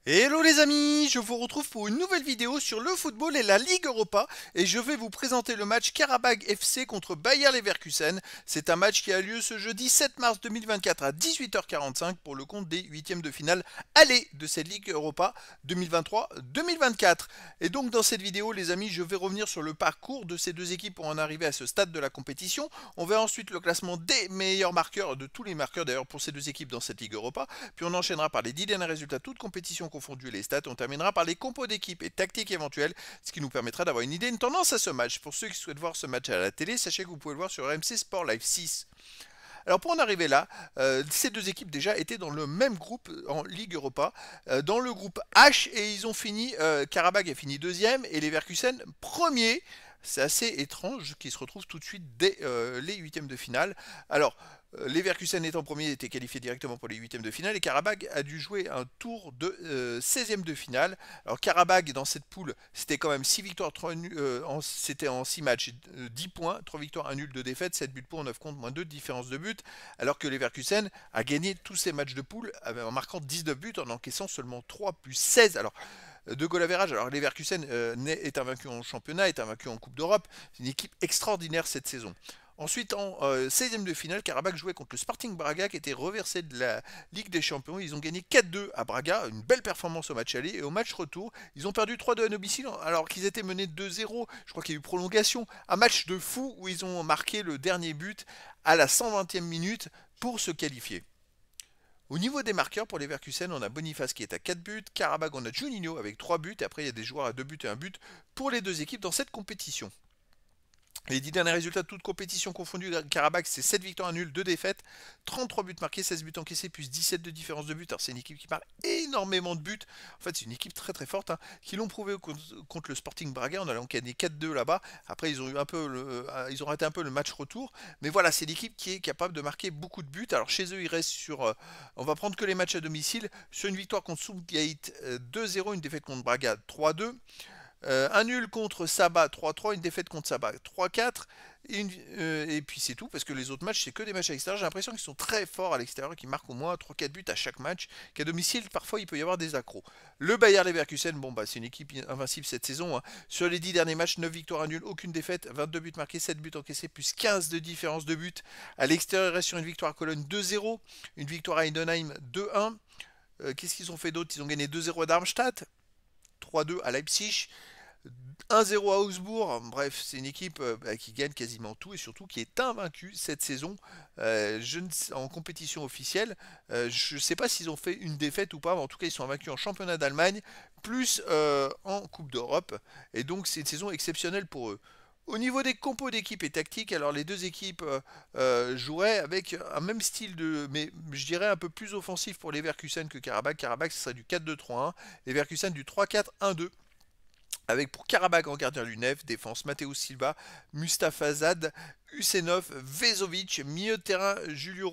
Hello les amis, je vous retrouve pour une nouvelle vidéo sur le football et la Ligue Europa et je vais vous présenter le match Karabag FC contre Bayer Leverkusen. C'est un match qui a lieu ce jeudi 7 mars 2024 à 18h45 pour le compte des huitièmes de finale aller de cette Ligue Europa 2023-2024. Et donc dans cette vidéo les amis, je vais revenir sur le parcours de ces deux équipes pour en arriver à ce stade de la compétition. On verra ensuite le classement des meilleurs marqueurs, de tous les marqueurs d'ailleurs pour ces deux équipes dans cette Ligue Europa. Puis on enchaînera par les 10 derniers résultats toutes compétitions confondues les stats. On terminera par les compos d'équipe et tactiques éventuelles, ce qui nous permettra d'avoir une idée, une tendance à ce match. Pour ceux qui souhaitent voir ce match à la télé, sachez que vous pouvez le voir sur RMC Sport Live 6. Alors pour en arriver là, ces deux équipes déjà étaient dans le même groupe en Ligue Europa, dans le groupe H, et ils ont fini, Karabag a fini deuxième et Leverkusen premier. C'est assez étrange qu'ils se retrouvent tout de suite dès les huitièmes de finale. Alors, Leverkusen étant premier était qualifié directement pour les huitièmes de finale et Karabag a dû jouer un tour de 16e de finale. Alors Karabag dans cette poule, c'était quand même 6 victoires, 3 nuls, c'était en 6 matchs, 10 points, 3 victoires, 1 nul, 2 défaites, 7 buts pour, 9 contre, moins 2 de différence de but, alors que Leverkusen a gagné tous ses matchs de poule en marquant 19 buts en encaissant seulement 3 plus 16. Alors de goal average. Alors Leverkusen est invaincu en championnat, est invaincu en Coupe d'Europe. C'est une équipe extraordinaire cette saison. Ensuite, en 16e de finale, Karabakh jouait contre le Sporting Braga qui était reversé de la Ligue des Champions. Ils ont gagné 4-2 à Braga, une belle performance au match aller. Et au match retour, ils ont perdu 3-2 à domicile alors qu'ils étaient menés 2-0. Je crois qu'il y a eu prolongation. Un match de fou où ils ont marqué le dernier but à la 120e minute pour se qualifier. Au niveau des marqueurs pour les Leverkusen, on a Boniface qui est à 4 buts, Karabakh on a Juninho avec 3 buts, et après il y a des joueurs à 2 buts et 1 but pour les deux équipes dans cette compétition. Les 10 derniers résultats de toutes compétitions confondues, Karabakh c'est 7 victoires, 1 nul, 2 défaites, 33 buts marqués, 16 buts encaissés, plus 17 de différence de but. Alors c'est une équipe qui marque énormément de buts. En fait c'est une équipe très très forte, hein, qui l'ont prouvé contre le Sporting Braga. On a gagné 4-2 là-bas. Après ils ont eu un peu ils ont raté un peu le match retour. Mais voilà, c'est l'équipe qui est capable de marquer beaucoup de buts. Alors chez eux ils restent sur, on va prendre que les matchs à domicile, sur une victoire contre Southgate 2-0, une défaite contre Braga 3-2. Un nul contre Sabah 3-3, une défaite contre Sabah 3-4, et puis c'est tout, parce que les autres matchs, c'est que des matchs à l'extérieur. J'ai l'impression qu'ils sont très forts à l'extérieur, qu'ils marquent au moins 3-4 buts à chaque match, qu'à domicile, parfois, il peut y avoir des accros. Le Bayer Leverkusen, bon, bah, c'est une équipe invincible cette saison, hein. Sur les 10 derniers matchs, 9 victoires à nul, aucune défaite, 22 buts marqués, 7 buts encaissés, plus 15 de différence de but. À l'extérieur, il reste sur une victoire à Cologne 2-0, une victoire à Heidenheim 2-1. Qu'est-ce qu'ils ont fait d'autre? Ils ont gagné 2-0 à Darmstadt, 3-2 à Leipzig, 1-0 à Augsbourg. Bref, c'est une équipe qui gagne quasiment tout et surtout qui est invaincue cette saison en compétition officielle. Je ne sais pas s'ils ont fait une défaite ou pas, mais en tout cas ils sont invaincus en championnat d'Allemagne, plus en Coupe d'Europe. Et donc c'est une saison exceptionnelle pour eux. Au niveau des compos d'équipe et tactique, alors les deux équipes joueraient avec un même style mais je dirais un peu plus offensif pour les Leverkusen que Karabakh. Karabakh, ce serait du 4-2-3-1, les Leverkusen du 3-4-1-2. Avec pour Karabakh en gardien Lunev, défense Matteo Silva, Mustafa Zad, Husenov, Vezovic, milieu de terrain Julio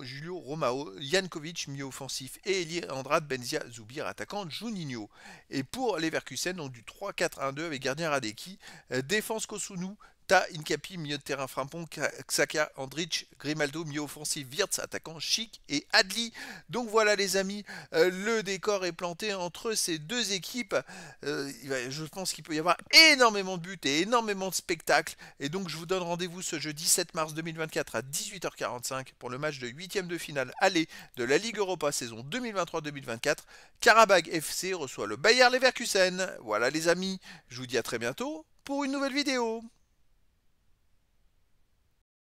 Julio Romao, Jankovic, milieu offensif, et Eli Andrade Benzia Zoubir, attaquant Juninho. Et pour Leverkusen, donc du 3-4-1-2 avec gardien Radeki, défense Kosunu, Ta Incapi, milieu de terrain Frampon, Xhaka, Andrich, Grimaldo, milieu offensif, Wirtz, attaquant Chic et Adli. Donc voilà les amis, le décor est planté entre ces deux équipes. Je pense qu'il peut y avoir énormément de buts et énormément de spectacles. Et donc je vous donne rendez-vous ce jeudi 7 mars 2024 à 18h45 pour le match de 8e de finale aller de la Ligue Europa saison 2023-2024. Karabag FC reçoit le Bayer Leverkusen. Voilà les amis, je vous dis à très bientôt pour une nouvelle vidéo.